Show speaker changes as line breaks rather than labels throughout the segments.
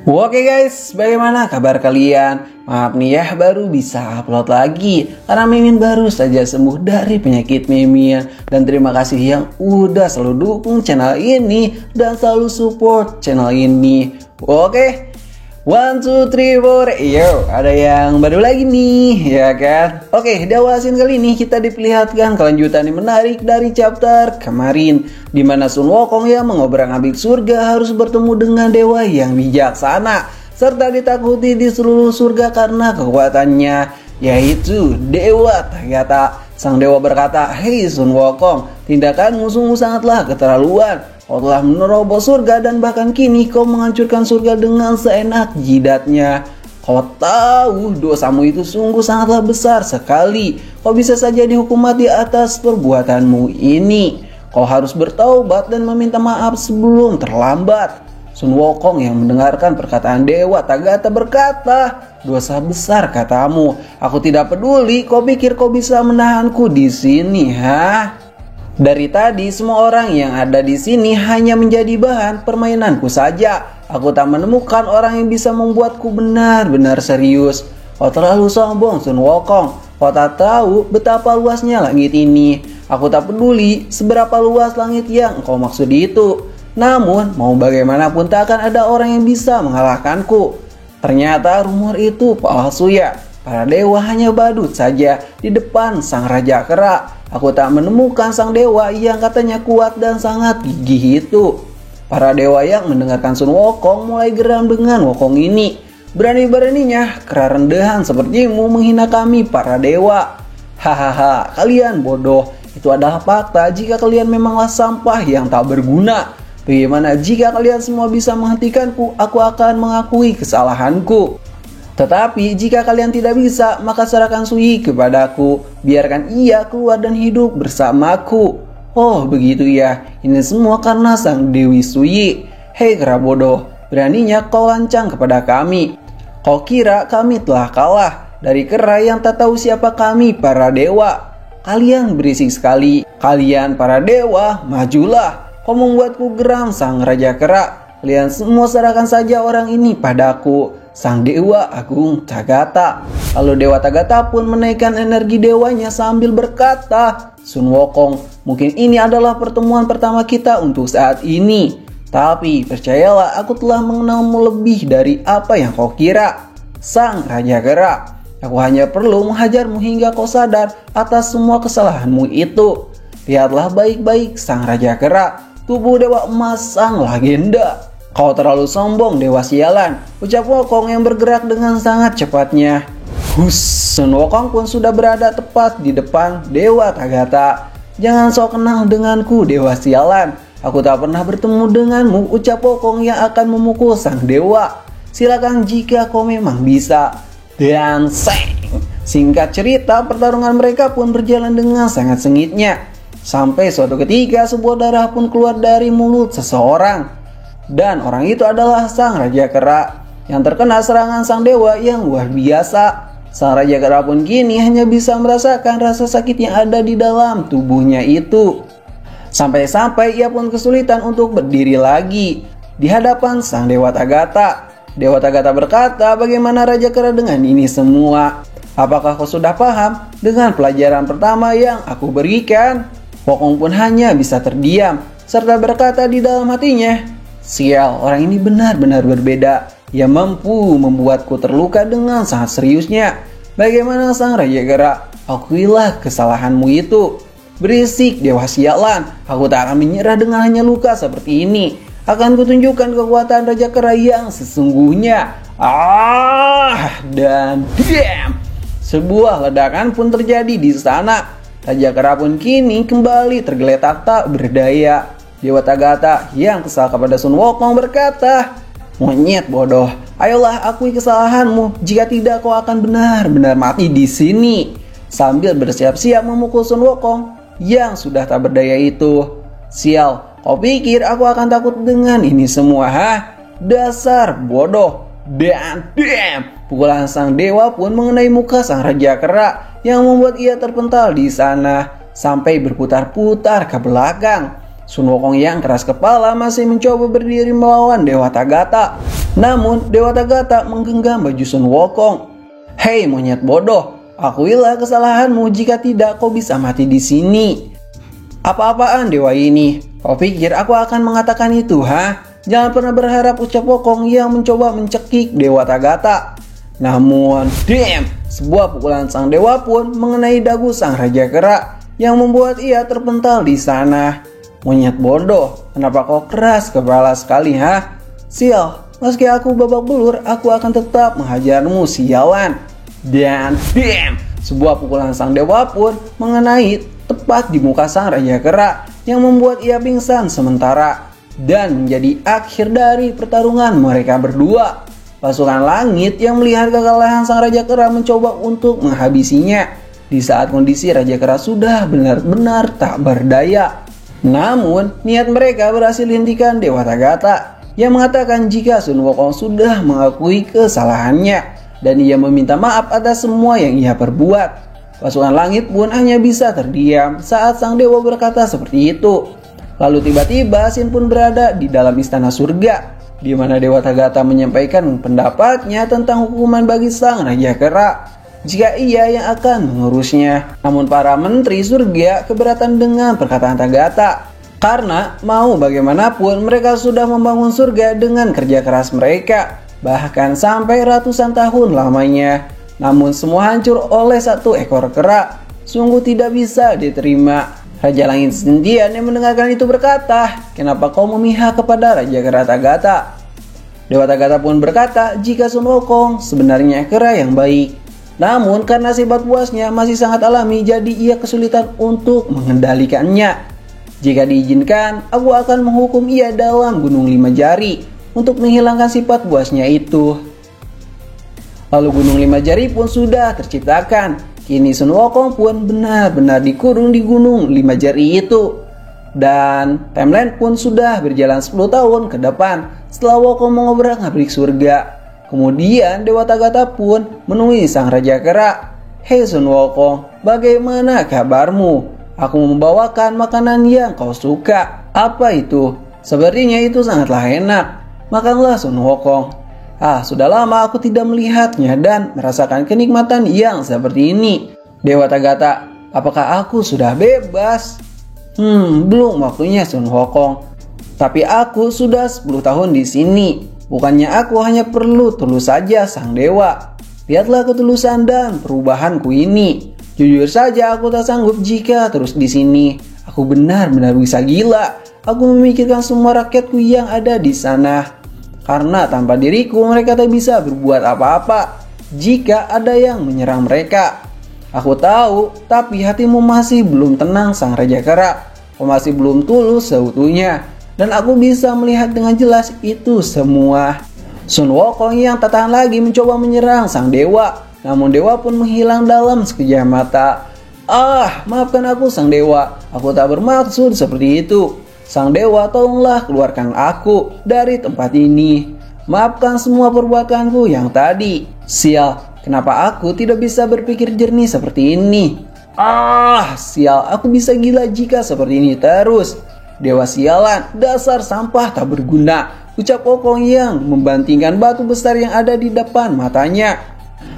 Oke guys, bagaimana kabar kalian? Maaf nih ya, baru bisa upload lagi karena Mimin baru saja sembuh dari penyakit Mimin. Dan terima kasih yang udah selalu dukung channel ini dan selalu support channel ini. Oke, 1, 2, 3, 4, yo, ada yang baru lagi nih, ya kan? Oke, di awal scene kali ini kita diperlihatkan kelanjutan yang menarik dari chapter kemarin, di mana Sun Wukong yang mengobrak-abrik surga harus bertemu dengan dewa yang bijaksana, serta ditakuti di seluruh surga karena kekuatannya, yaitu Dewa Tagata. Sang dewa berkata, "Hei Sun Wukong, tindakanmu sungguh sangatlah keterlaluan. Kau telah menerobos surga dan bahkan kini kau menghancurkan surga dengan seenak jidatnya. Kau tahu dosamu itu sungguh sangatlah besar sekali. Kau bisa saja dihukum mati atas perbuatanmu ini. Kau harus bertaubat dan meminta maaf sebelum terlambat." Sun Wukong yang mendengarkan perkataan Dewa Tagata berkata, "Dosa besar katamu. Aku tidak peduli. Kau pikir kau bisa menahanku di sini, ha? Dari tadi semua orang yang ada di sini hanya menjadi bahan permainanku saja. Aku tak menemukan orang yang bisa membuatku benar-benar serius. Kau terlalu sombong, Sun Wukong. Kau tak tahu betapa luasnya langit ini. Aku tak peduli seberapa luas langit yang kau maksud itu. Namun mau bagaimanapun tak akan ada orang yang bisa mengalahkanku." Ternyata rumor itu palsu ya. Para dewa hanya badut saja di depan sang Raja Kera. Aku tak menemukan sang dewa yang katanya kuat dan sangat gigih itu. Para dewa yang mendengarkan Sun Wukong mulai geram dengan Wukong ini. "Berani-beraninya kera rendahan sepertimu menghina kami para dewa. Hahaha, kalian bodoh. Itu adalah fakta jika kalian memanglah sampah yang tak berguna. Bagaimana jika kalian semua bisa menghentikanku? Aku akan mengakui kesalahanku. Tetapi jika kalian tidak bisa, maka serahkan Sui kepadaku. Biarkan ia keluar dan hidup bersamaku." "Oh begitu ya, ini semua karena sang Dewi Sui. Hei kera bodoh, beraninya kau lancang kepada kami. Kau kira kami telah kalah dari kera yang tak tahu siapa kami para dewa. Kalian berisik sekali. Kalian para dewa, majulah. Kau membuatku geram sang Raja Kera. Kalian semua serahkan saja orang ini padaku, sang Dewa Agung Tagata." Lalu Dewa Tagata pun menaikkan energi dewanya sambil berkata, "Sun Wukong, mungkin ini adalah pertemuan pertama kita untuk saat ini. Tapi percayalah, aku telah mengenalmu lebih dari apa yang kau kira, sang Raja Kera. Aku hanya perlu menghajarmu hingga kau sadar atas semua kesalahanmu itu. Lihatlah baik-baik sang Raja Kera, tubuh Dewa Emas sang legenda. Kau terlalu sombong, dewa sialan," ucap Wukong yang bergerak dengan sangat cepatnya. Sun Wukong pun sudah berada tepat di depan Dewa Tagata. "Jangan sok kenal denganku, dewa sialan. Aku tak pernah bertemu denganmu," ucap Wukong yang akan memukul sang dewa. "Silakan jika kau memang bisa." Dan singkat cerita, pertarungan mereka pun berjalan dengan sangat sengitnya. Sampai suatu ketika sebuah darah pun keluar dari mulut seseorang. Dan orang itu adalah sang Raja Kera yang terkena serangan sang dewa yang luar biasa. Sang Raja Kera pun kini hanya bisa merasakan rasa sakit yang ada di dalam tubuhnya itu. Sampai-sampai ia pun kesulitan untuk berdiri lagi di hadapan sang Dewa Tagata. Dewa Tagata berkata, "Bagaimana Raja Kera dengan ini semua? Apakah kau sudah paham dengan pelajaran pertama yang aku berikan?" Wukong pun hanya bisa terdiam serta berkata di dalam hatinya, "Sial, orang ini benar-benar berbeda. Ia mampu membuatku terluka dengan sangat seriusnya. Bagaimana sang Raja Kera? Akuilah kesalahanmu itu." "Berisik dewa sialan, aku tak akan menyerah dengan hanya luka seperti ini. Akan kutunjukkan kekuatan Raja Kera yang sesungguhnya." Dan diam. Sebuah ledakan pun terjadi di sana. Raja Kera pun kini kembali tergeletak tak berdaya. Dewa Tagata yang kesal kepada Sun Wukong berkata, "Monyet bodoh, ayolah akui kesalahanmu. Jika tidak kau akan benar-benar mati di sini." Sambil bersiap-siap memukul Sun Wukong yang sudah tak berdaya itu. "Sial, kau pikir aku akan takut dengan ini semua, ha? Dasar bodoh." Dan pukulan sang dewa pun mengenai muka sang Raja Kera yang membuat ia terpental di sana sampai berputar-putar ke belakang. Sun Wukong yang keras kepala masih mencoba berdiri melawan Dewa Tagata. Namun Dewa Tagata menggenggam baju Sun Wukong. "Hei monyet bodoh, akuilah kesalahanmu, jika tidak kau bisa mati di sini." "Apa-apaan dewa ini? Kau pikir aku akan mengatakan itu, ha? Jangan pernah berharap," ucap Wukong yang mencoba mencekik Dewa Tagata. Namun, damn! Sebuah pukulan sang dewa pun mengenai dagu sang Raja Kera yang membuat ia terpental di sana. "Monyet bodoh, kenapa kau keras kepala sekali, ha? Sial, meski aku babak belur, aku akan tetap menghajarmu, sialan." Dan damn! Sebuah pukulan sang dewa pun mengenai tepat di muka sang Raja Kera yang membuat ia pingsan sementara. Dan menjadi akhir dari pertarungan mereka berdua. Pasukan langit yang melihat kekalahan sang Raja Kera mencoba untuk menghabisinya di saat kondisi Raja Kera sudah benar-benar tak berdaya. Namun niat mereka berhasil dihentikan Dewa Tagata yang mengatakan jika Sun Wukong sudah mengakui kesalahannya dan ia meminta maaf atas semua yang ia perbuat. Pasukan langit pun hanya bisa terdiam saat sang dewa berkata seperti itu. Lalu tiba-tiba Sin pun berada di dalam istana surga, di mana Dewa Tagata menyampaikan pendapatnya tentang hukuman bagi sang Raja Kera jika ia yang akan mengurusnya. Namun para menteri surga keberatan dengan perkataan Tagata, karena mau bagaimanapun mereka sudah membangun surga dengan kerja keras mereka, bahkan sampai ratusan tahun lamanya. Namun semua hancur oleh satu ekor kera. Sungguh tidak bisa diterima. Raja Langit sendirian yang mendengarkan itu berkata, "Kenapa kau memihak kepada Raja Kera Tagata?" Dewa Tagata pun berkata jika Sun Wukong sebenarnya kera yang baik. Namun karena sifat buasnya masih sangat alami, jadi ia kesulitan untuk mengendalikannya. "Jika diizinkan, aku akan menghukum ia dalam Gunung Lima Jari untuk menghilangkan sifat buasnya itu." Lalu Gunung Lima Jari pun sudah terciptakan. Kini Sun Wukong pun benar-benar dikurung di Gunung Lima Jari itu. Dan timeline pun sudah berjalan 10 tahun ke depan setelah Wukong mengobrak-ngabrik surga. Kemudian Dewa Tagata pun menemui sang Raja Kera. "Hei Sun Wukong, bagaimana kabarmu? Aku membawakan makanan yang kau suka." "Apa itu?" "Sepertinya itu sangatlah enak. Makanlah Sun Wukong." Sudah lama aku tidak melihatnya dan merasakan kenikmatan yang seperti ini." Dewa Tagata, "Apakah aku sudah bebas?" Belum waktunya Sun Wukong. Tapi aku sudah 10 tahun di sini. Bukannya aku hanya perlu tulus saja sang dewa. Lihatlah ketulusan dan perubahanku ini. Jujur saja aku tak sanggup jika terus di sini. Aku benar-benar bisa gila. Aku memikirkan semua rakyatku yang ada di sana. Karena tanpa diriku mereka tak bisa berbuat apa-apa jika ada yang menyerang mereka. Aku tahu, tapi hatimu masih belum tenang sang Raja Kera. Kau masih belum tulus seutuhnya. Dan aku bisa melihat dengan jelas itu semua. Sun Wukong yang tak tahan lagi mencoba menyerang sang dewa. Namun dewa pun menghilang dalam sekejap mata. Maafkan aku sang dewa. Aku tak bermaksud seperti itu. Sang dewa, tolonglah keluarkan aku dari tempat ini. Maafkan semua perbuatanku yang tadi. Sial, kenapa aku tidak bisa berpikir jernih seperti ini? Sial, aku bisa gila jika seperti ini terus. Dewa sialan, dasar sampah tak berguna, ucap Wukong yang membantingkan batu besar yang ada di depan matanya.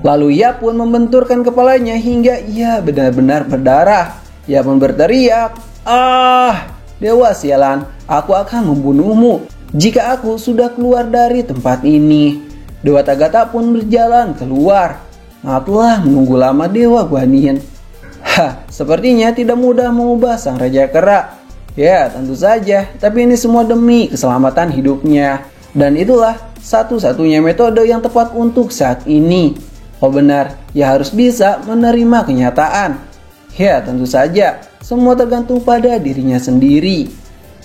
Lalu ia pun membenturkan kepalanya hingga ia benar-benar berdarah. Ia pun berteriak, Dewa sialan, aku akan membunuhmu jika aku sudah keluar dari tempat ini. Dewa Tagata pun berjalan keluar. Telah menunggu lama Dewa Guanyin. Sepertinya tidak mudah mengubah sang Raja Kera. Ya, tentu saja, tapi ini semua demi keselamatan hidupnya. Dan itulah satu-satunya metode yang tepat untuk saat ini. Oh benar, ia harus bisa menerima kenyataan. Ya, tentu saja, semua tergantung pada dirinya sendiri.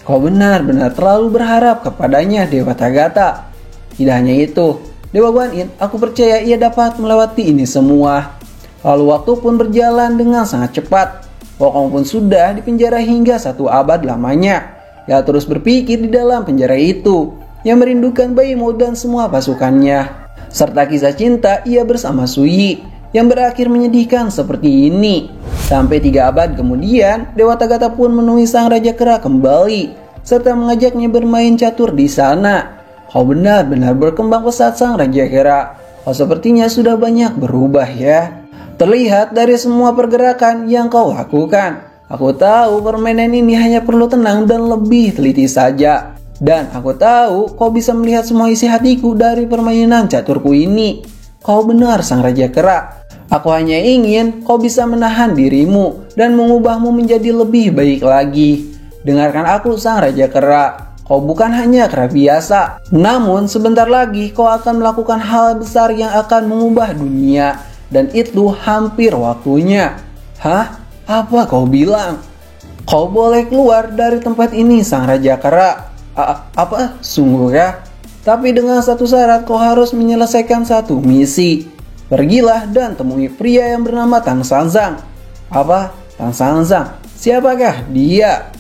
Kau benar-benar terlalu berharap kepadanya, Dewa Tagata. Tidak hanya itu, Dewa Guanyin, aku percaya ia dapat melewati ini semua. Lalu waktu pun berjalan dengan sangat cepat. Wukong pun sudah dipenjara hingga 1 abad lamanya. Ia terus berpikir di dalam penjara itu, yang merindukan Baimo dan semua pasukannya. Serta kisah cinta ia bersama Suyi, yang berakhir menyedihkan seperti ini. Sampai 3 abad kemudian, Dewa Tagata pun menemui sang Raja Kera kembali, serta mengajaknya bermain catur di sana. Kau benar-benar berkembang pesat sang Raja Kera. Kau sepertinya sudah banyak berubah ya. Terlihat dari semua pergerakan yang kau lakukan. Aku tahu permainan ini hanya perlu tenang dan lebih teliti saja. Dan aku tahu kau bisa melihat semua isi hatiku dari permainan caturku ini. Kau benar sang Raja Kera. Aku hanya ingin kau bisa menahan dirimu dan mengubahmu menjadi lebih baik lagi. Dengarkan aku sang Raja Kera. Kau bukan hanya kera biasa, namun sebentar lagi kau akan melakukan hal besar yang akan mengubah dunia. Dan itu hampir waktunya. Hah? Apa kau bilang? Kau boleh keluar dari tempat ini sang Raja Kera. Apa? Sungguh ya? Tapi dengan satu syarat, kau harus menyelesaikan satu misi. Pergilah dan temui pria yang bernama Tang Sanzang. Apa? Tang Sanzang? Siapakah dia?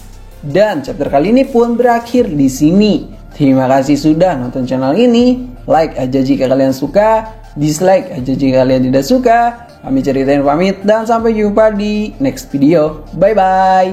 Dan chapter kali ini pun berakhir di sini. Terima kasih sudah nonton channel ini. Like aja jika kalian suka, dislike aja jika kalian tidak suka. Kami ceritain pamit dan sampai jumpa di next video. Bye bye.